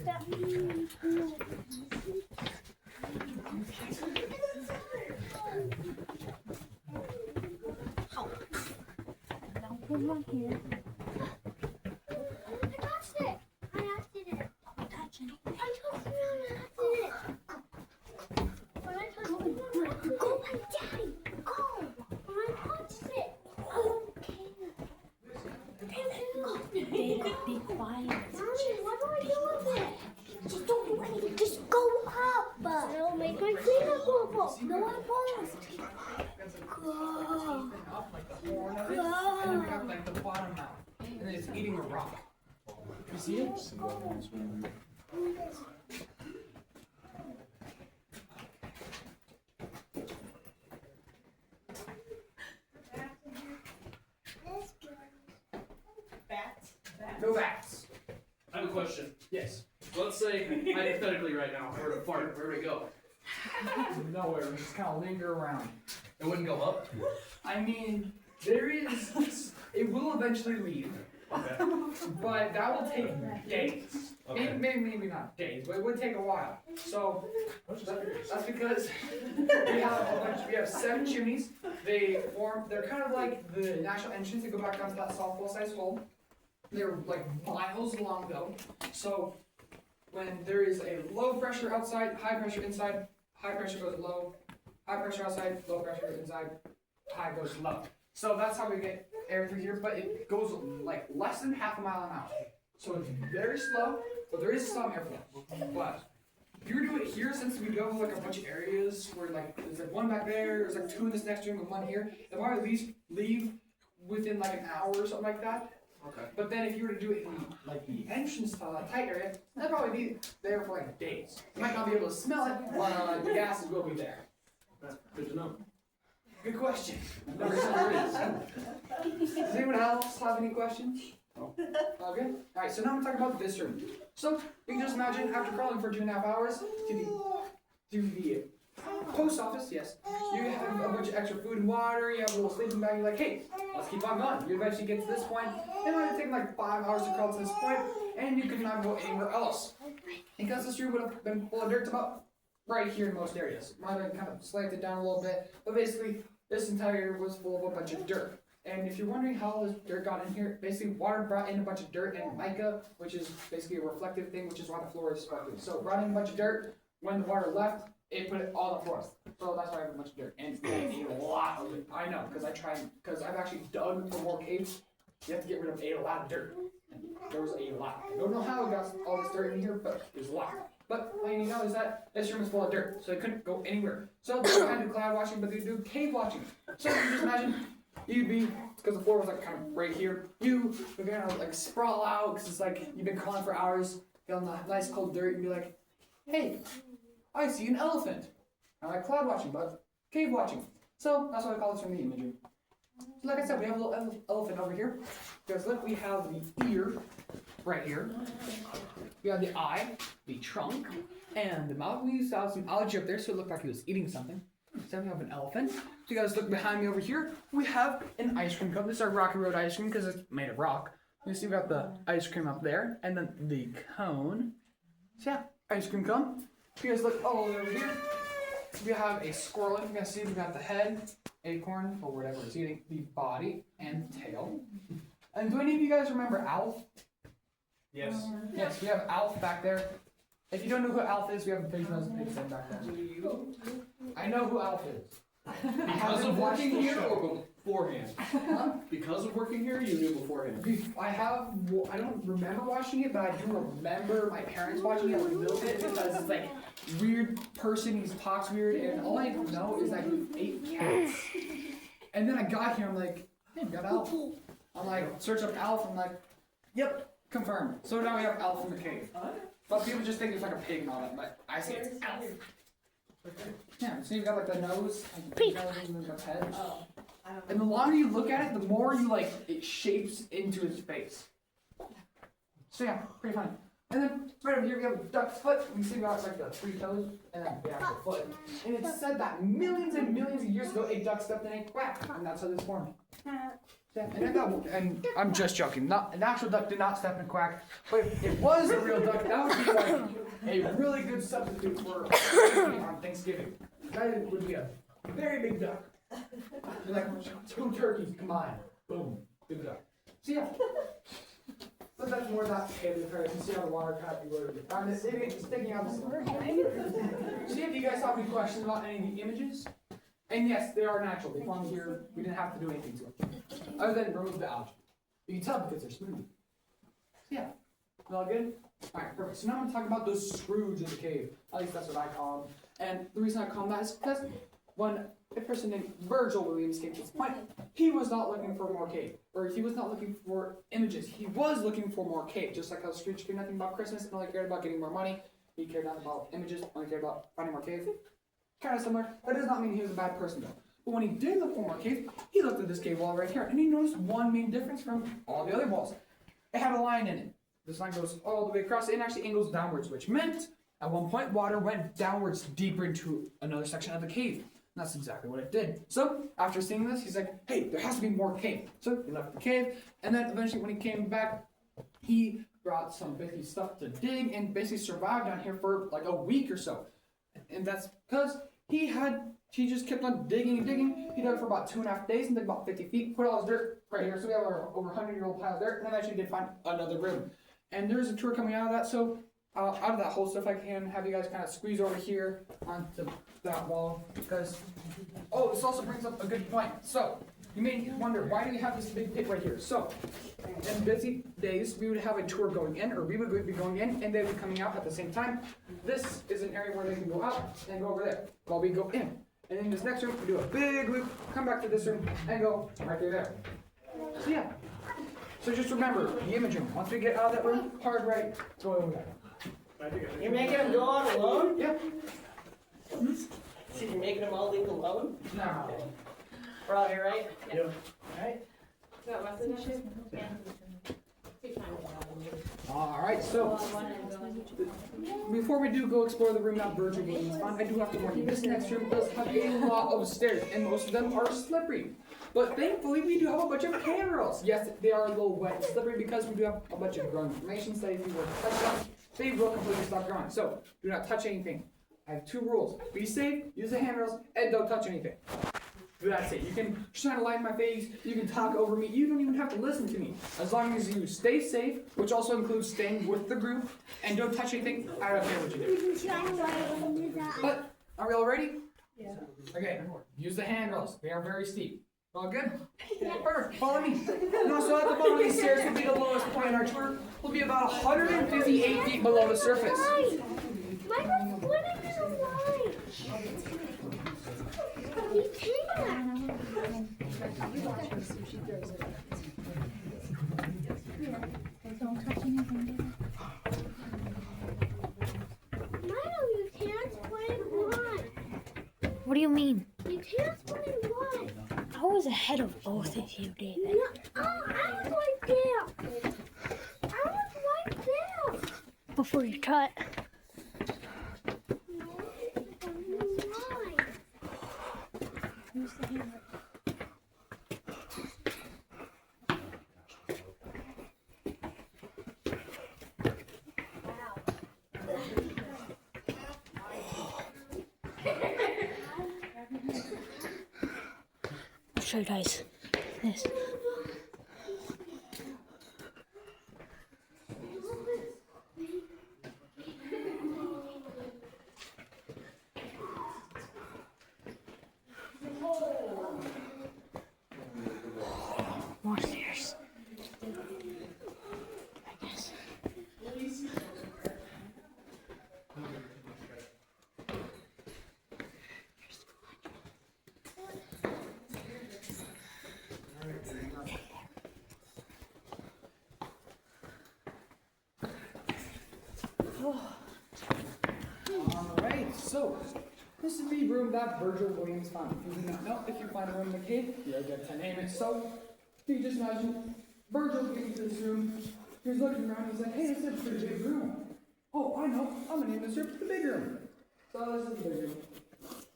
Don't put one here. I touched it. I acted it. Don't touch it. I touched it. When I touched it, go by Daddy. Go. When I touched it. Okay. Be quiet. Mommy, what do I do with it? Just don't do anything. Just go up. It'll make my finger go up. No, I won't. Go. And then we have like the bottom mouth, and then it's eating a rock. You see it? No bats. I have a question. Yes. Let's say, hypothetically right now, if I were to fart, where would it go? Nowhere. We just kind of linger around. It wouldn't go up? I mean, there is. It will eventually leave, Okay. but that will take days. Okay. Maybe not days, but it would take a while. So that's because we have 7 chimneys. They're kind of like the national entrance. They go back down to that softball-sized hole. They're like miles long though. So when there is a low pressure outside, high pressure inside, high pressure goes low, high pressure outside, low pressure inside, high goes low. So that's how we get air through here, but it goes like less than half a mile an hour. So it's very slow, but there is some airflow. But if you were to do it here, since we go like a bunch of areas where like there's like 1 back there, there's like 2 in this next room and 1 here, if I at least leave within like an hour or something like that. Okay. But then if you were to do it in like the entrance to that tight area, that'd probably be there for like days. You might not be able to smell it, but the gases will be there. Good to know. Good question. Never said there is. Does anyone else have any questions? No. Okay. Alright, so now I'm talking about this room. So you can just imagine after crawling for 2.5 hours to the post office, yes. You have a bunch of extra food and water, you have a little sleeping bag, you're like, hey, let's keep on going. You eventually get to this point. It might have taken like 5 hours to crawl to this point, and you could not go anywhere else. Because this room would have been full of dirt about right here in most areas. Might have kind of slanted down a little bit, but basically this entire area was full of a bunch of dirt. And if you're wondering how this dirt got in here, basically water brought in a bunch of dirt and mica, which is basically a reflective thing, which is why the floor is sparkly. So it brought in a bunch of dirt. When the water left, it put it all on the floor. So that's why I have a bunch of dirt. And I ate a lot of it. I know, because I tried, because I've actually dug for more caves. You have to get rid of a lot of dirt. And there was a lot. I don't know how I got all this dirt in here, but there's a lot. But all you need to know is that this room is full of dirt, so they couldn't go anywhere. So they kind of do cloud watching, but they do cave watching. So you can just imagine you'd be, because the floor was like kind of right here, you would kind of like sprawl out, because it's like you've been crawling for hours, get on the nice cold dirt, and be like, hey, I see an elephant. I like cloud watching, but cave watching. So that's what I call this from the imagery. So like I said, we have a little elephant over here. Because look, we have the ear right here. We have the eye, the trunk, and the mouth. We used to have some algae up there, so it looked like he was eating something. So we have an elephant. So you guys look behind me over here. We have an ice cream cone. This is our Rocky Road ice cream because it's made of rock. You see we got the ice cream up there, and then the cone. So yeah, ice cream cone. If you guys look all the way over here, we have a squirrel. You guys see we got the head, acorn, or whatever it's eating, the body, and tail. And do any of you guys remember Alf? Yes. Yes, we have Alf back there. If you don't know who Alf is, we have a big nose and big head back there. I know who Alf is. Because of working here or beforehand? Huh? Because of working here, you knew beforehand. I don't remember watching it, but I do remember my parents watching it a little bit because it's like weird person, he talks weird, and all I know is that he ate cats. And then I got here, I'm like, hey, we got Alf. I'm like, search up Alf, I'm like, yep, confirmed. So now we have Alf in the cave. But people just think it's like a pig and all that, but I say it's Alf. Yeah, so you've got like the nose, and the nose and the head. And the longer you look at it, the more you like it shapes into its face. So yeah, pretty fun. And then right over here we have a duck's foot. You can see we got like the 3 toes and then the actual foot. And it's said that millions and millions of years ago a duck stepped in a quack, and that's how this formed. So And I'm just joking. Not an actual duck did not step in a quack, but if it was a real duck, that would be like a really good substitute for on Thanksgiving. That would be a very big duck. Like 2 turkeys combined. Boom, big duck. So yeah. But that's more that cave of You see how the water cut you were found it sticking out the See if you guys have any questions about any of the images. And yes, they are natural. They formed here. We didn't have to do anything to them. Other than remove the algae. You can tell because they're smooth. Yeah. Is all good? Alright, perfect. So now I'm going to talk about those Scrooge in the cave. At least that's what I call them. And the reason I call them that is because when a person named Virgil Williams came to this point, he was not looking for more cave. Or he was not looking for images. He was looking for more cave. Just like how Scrooge cared nothing about Christmas and only cared about getting more money. He cared nothing about images, only cared about finding more cave. Kind of similar. That does not mean he was a bad person though. But when he did look for more cave, he looked at this cave wall right here, and he noticed one main difference from all the other walls. It had a line in it. This line goes all the way across, and actually angles downwards, which meant at one point water went downwards deeper into another section of the cave. And that's exactly what it did. So after seeing this, he's like, hey, there has to be more cave. So he left the cave, and then eventually when he came back, he brought some basically stuff to dig and basically survived down here for like a week or so. And that's because he just kept on digging and digging. He dug it for about 2.5 days and dug about 50 feet, put all his dirt right here. So we have our over 100-year-old pile of dirt, and then eventually did find another room. And there's a tour coming out of that, so out of that hole, so if I can have you guys kind of squeeze over here onto that wall, because, oh, this also brings up a good point. So, you may wonder, why do we have this big pit right here? So, in busy days, we would have a tour going in, or we would be going in, and they would be coming out at the same time. This is an area where they can go out and go over there, while we go in. And in this next room, we do a big loop, come back to this room, and go right through there. So yeah. So just remember, the imaging, once we get out of that room, hard right, go over there. You're making them go out alone? Yep. So you're making them all leave alone? Now. Robbie, right? Yep. Right? Alright, so before we do go explore the room that Virgil Williams found, I do have to warn you, this next room does have a lot of stairs, and most of them are slippery. But thankfully, we do have a bunch of handrails. Yes, they are a little wet and slippery because we do have a bunch of growing formations that if you were to touch them, they will completely stop growing. So, do not touch anything. I have 2 rules. Be safe, use the handrails, and don't touch anything. That's it. You can shine a light in my face, you can talk over me, you don't even have to listen to me. As long as you stay safe, which also includes staying with the group, and don't touch anything, I don't care what you do. You can shine a light on your eye. But, are we all ready? Yeah. Okay, use the handrails. They are very steep. All good? Perfect. Follow me. And also at the bottom of these stairs will be the lowest point in our tour. We'll be about 158 feet below the surface. Mine was swimming in the light. You can't. Don't touch anything. Milo, you can't swim one. What do you mean? You can't swim one. I was ahead of both of you, David. No, I was right there. I was right there. Before you cut. No, it's on the line. Use the hammer. I'll show you guys this. More stairs. I guess. Alright, so this is the room that Virgil Williams found. If you do not know, if you find a room in the cave, you'll get to name it. So, you just imagine Virgil getting to this room, he's looking around, he's like, hey, this is a pretty big room. Oh, I know, I'm gonna name this room the big room. So this is the big room.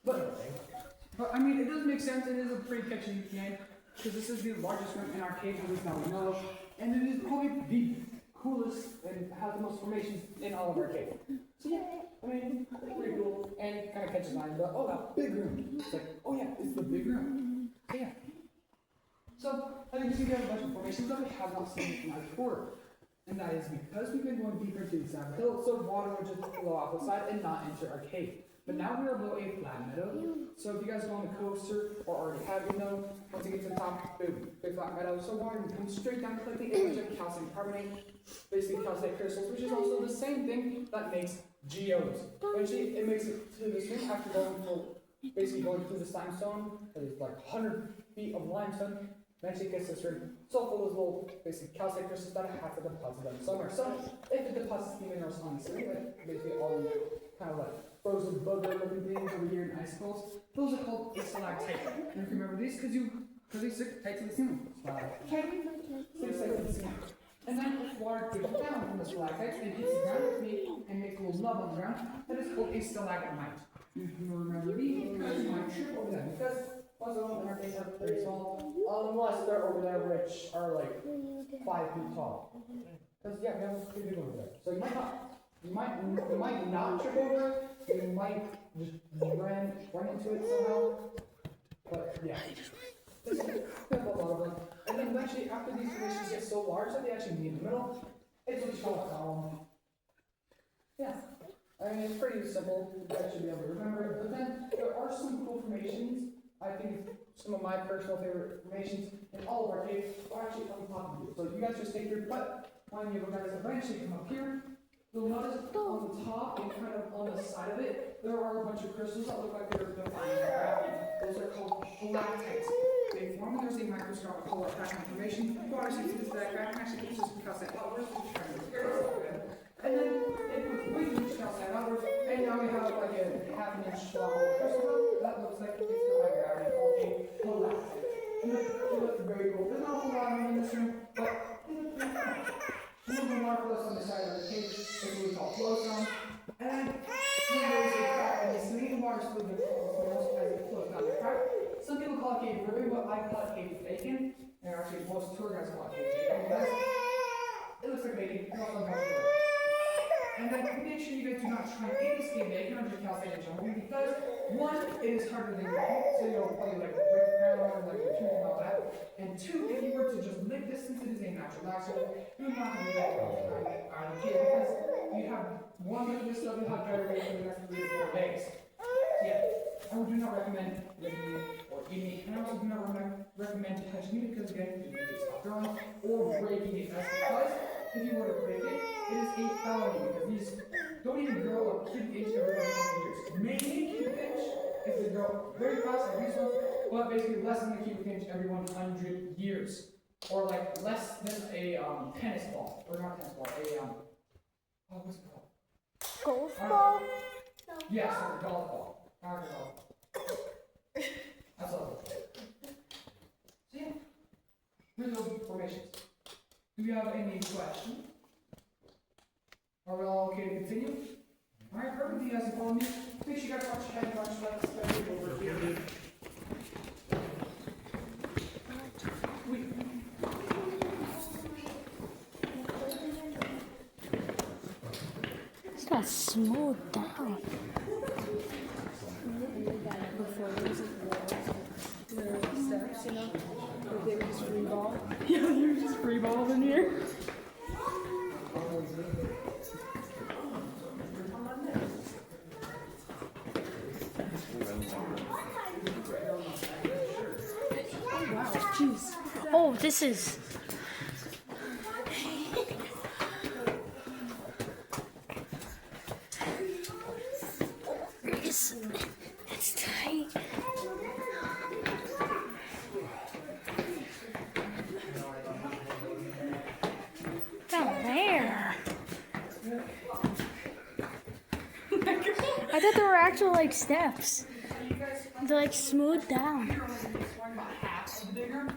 But I mean, it does make sense, it is a pretty catchy name. because this is the largest room in our cave, at least now we know of, and it is probably the coolest and has the most formations in all of our cave. So yeah, I mean, pretty cool, and it kind of catches my eye, but oh, that big room. It's like, oh yeah, it's the big room. So yeah. So, as you can see, we have a bunch of formations that we have not seen in our tour. And that is because we've been going deeper into the side of the hill, so water would just flow off the side and not enter our cave. But now we are below a flat meadow, so if you guys go on the coaster, or already have, you know, once you get to the top, boom, big flat meadow, so water can come straight down, collecting a bunch of calcium carbonate, basically calcite crystals, which is also the same thing that makes geodes. Eventually, it makes it to this room after basically going through this limestone, that is like 100 feet of limestone. Eventually it gets this room so full of little basic calcite crystals that I have to deposit them somewhere. So if it deposits the minerals on the ceiling, like basically all kind of like frozen booger looking things over here in icicles, those are called a stalactite. And if you remember these, because they stick tight to the ceiling. Stalactite sticks tight to the ceiling. And then if water drips down from the stalactites and hits the ground and makes a little nub on the ground, that is called a stalagmite. You can remember these because you might trip over them, because most of them in our case are pretty small, unless they're over there, which are like 5 feet tall. Because yeah, we have a pretty big over there. So you might not trip over it. You might just run into it somehow. But yeah, we have a lot of them. And then eventually, after these formations get so large that they actually meet in the middle, it's what you call a column. Yeah. I mean, it's pretty simple. You guys should be able to remember it. But then there are some cool formations. I think some of my personal favorite formations in all of our caves are actually on top of you. So you guys just take your butt when you guys eventually come up here. You'll notice on the top and kind of on the side of it, there are a bunch of crystals that look like they're defined in gravity. Those are called stalactites. They form when there's a microscopic hole at that information. Water seeps into that graph and actually keeps this calcite outwards, which is kind of weird. And then it puts way too much calcite outwards, and now we have like a half-inch long crystal that looks like it's defined gravity called a stalactite. And it looks very cool. There's not a whole lot of them in this room, but it looks pretty fun. Some of them are close on the side of the cave, it's what we call flowstone. And there is a crack in the ceiling, water still gets as it flows down the crack. Some people call it cave ribbon, but I call it cave bacon. And actually, most tour guides call it cave bacon because it looks like bacon. It's also called bacon. And then make sure you guys do not try and eat this cave bacon or just calcite and jungle because one, it is harder than you think, so you'll probably like break the crown or like your tooth and all that. And two, if you were to just lick this since it is a natural laxative, you would not have to let it out of the cave because you have one lick of this stuff, you'll have diarrhea for the next 3 to 4 days. So yeah, I would do not recommend licking it or eating it, and I also do not recommend touching it because again, you may get stop growing or breaking it. That's because if you were to break it, it is a felony because these don't even grow a cubic inch every 100 years. Maybe a cubic inch if they grow very fast like these ones, but basically less than a cubic inch every 100 years. Or like less than a tennis ball. Or not tennis ball, what's it called? Golf ball? Yeah, sorry, golf ball. Golf ball. That's all. So yeah, here's those formations. Do you have any questions? Are we all okay to continue? Alright, perfect. You guys can follow me. Make sure you guys watch ahead and watch left, especially over here. It's not smooth down. Before there was steps, you know, where they were just free ball. Yeah, they were just free balls in here. Oh wow, jeez. Oh, this is. It's tight. Down there. I thought there were actual like steps. They're like smooth down. Exploring about half of the digger.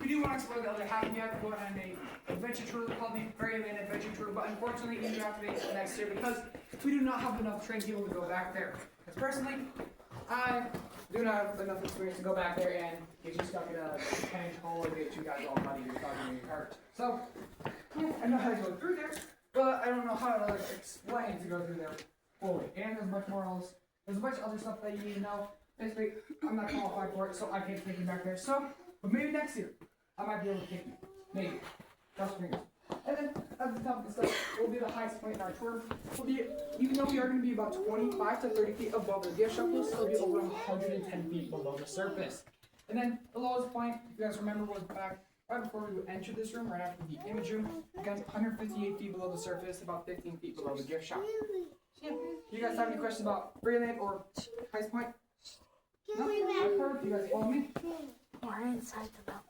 We do want to explore the other half. You have to go on an adventure tour called the Fairyland Adventure Tour, but unfortunately, you have to wait until next year because we do not have enough trained people to go back there. Because personally, I do not have enough experience to go back there and get you stuck in a 10-inch hole and get you guys all muddy and causing you hurt. So, yeah, I know how to go through there, but I don't know how to like explain to go through there fully. And there's much more else. There's a bunch of other stuff that you need to know. Basically, I'm not qualified for it, so I can't take you back there. So, but maybe next year, I might be able to take you. Maybe. Cross fingers. And then, at the top of the stuff, will be the highest point in our tour. Will be, even though we are going to be about 25 to 30 feet above the gift shop, we'll still be over 110 feet below the surface. And then, the lowest point, if you guys remember, was back right before we entered this room, right after the image room. Again, 158 feet below the surface, about 15 feet below the gift shop. So, yeah. Do you guys have any questions about Breland or highest point? No? I've heard. You guys follow me? We're inside the belt.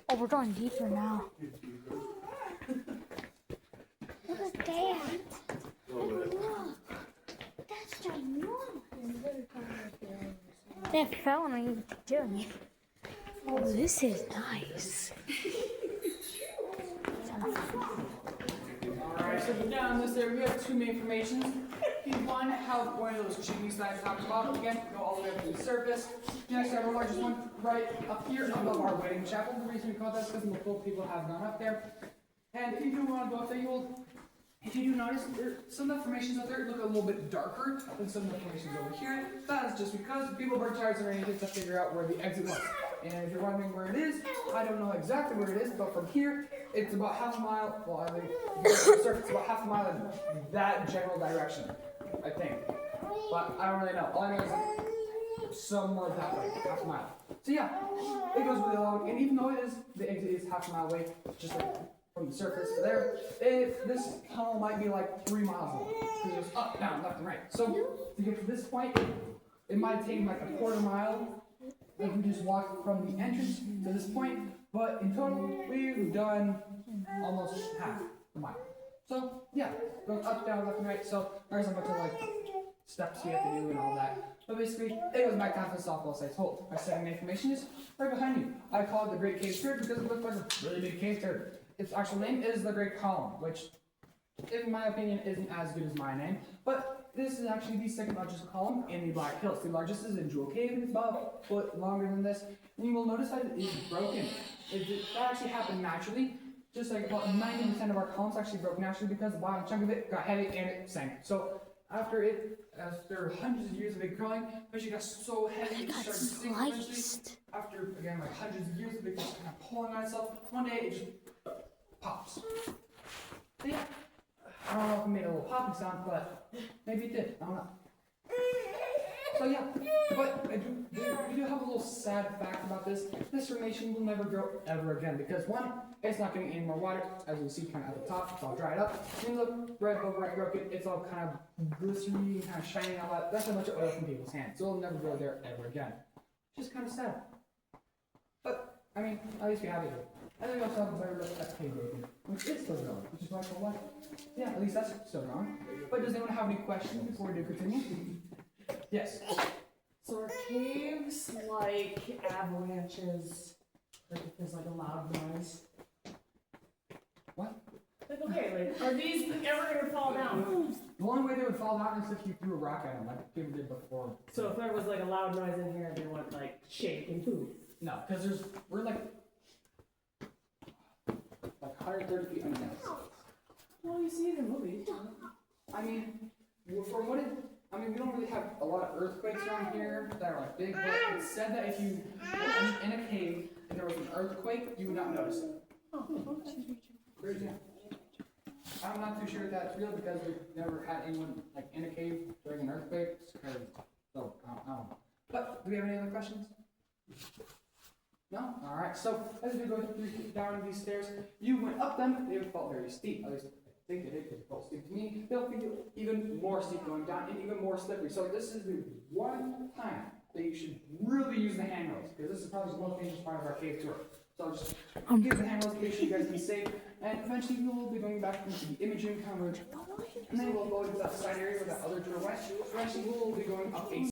Oh, we're going deeper now. Look at that. Look. That's ginormous. That fell on you doing. Oh, this is nice. Alright, so down this area, we have two main formations. One, how one of those chimneys that I talked about, again, go all the way up to the surface. Next, we have our largest one right up here above our wedding chapel. The reason we call that is because multiple people have gone up there. And if you do want to go up there, if you do notice, some of the formations up there look a little bit darker than some of the formations over here. That is just because people burn tires and anything to figure out where the exit was. And if you're wondering where it is, I don't know exactly where it is, but from here, it's about half a mile. Well, I think it's about half a mile in that general direction, I think. But I don't really know. All I know is somewhere that way, half a mile. So yeah, it goes really long. And even though the exit is half a mile away, just like from the surface to there, this tunnel might be like 3 miles long. Because it's up, down, left, and right. So to get to this point, it might take like a quarter mile if we just walk from the entrance to this point. But in total, we've done almost half the mile. So yeah, goes up, down, left, and right. So there's a bunch of like steps you have to do and all that. But basically, it goes back down to the softball size hole. My second information is right behind you. I call it the Great Cave Turd because it looks like a really big cave turd. Its actual name is the Great Column, which, in my opinion, isn't as good as my name. But this is actually the second largest column in the Black Hills. The largest is in Jewel Cave, and it's about a foot longer than this. And you will notice that it is broken. That actually happened naturally. Just like about 90% of our columns actually broke naturally because the bottom chunk of it got heavy and it sank. So after hundreds of years of it growing, eventually got so heavy it started to sink eventually. After, again, like hundreds of years of it just kind of pulling on itself, one day it just pops. So yeah, I don't know if it made a little popping sound, but maybe it did. I don't know. So yeah, but we do have a little sad fact about this. This formation will never grow ever again because one, it's not getting any more water. As you see kind of at the top, it's all dried up. And look, right over where I broke it, it's all kind of glistery and kind of shiny and all that. That's a bunch of oil from people's hands. So it'll never grow there ever again. It's just kind of sad. But, I mean, at least we have it here. And then we also have a very little cave baby, which is still growing, which is like, well, what? Yeah, at least that's still growing. But does anyone have any questions before we do continue? Yes. So are caves like avalanches? Like if there's like a loud noise? What? Like okay, like are these ever gonna fall down? The only way they would fall down is if you threw a rock at them, like people did before. So if there was like a loud noise in here, they would like shake and move. No, because we're like 130 feet underneath. Well, you see it in movies. I mean, for what it, I mean, we don't really have a lot of earthquakes around here that are like big, but it's said that if you were in a cave and there was an earthquake, you would not notice it. Oh, okay. Crazy. I'm not too sure if that's real because we've never had anyone like in a cave during an earthquake. So I don't know. But do we have any other questions? No? Alright, so as you're going down these stairs, you went up them, they felt very steep. At least I think they did because it felt steep to me. They'll feel even more steep going down and even more slippery. So this is the one time that you should really use the handrails, because this is probably the most dangerous part of our cave tour. So just use the handrails to make sure you guys be safe, and eventually we'll be going back into the imaging coverage, and then we'll go into that side area where that other tour went. Eventually we'll be going up a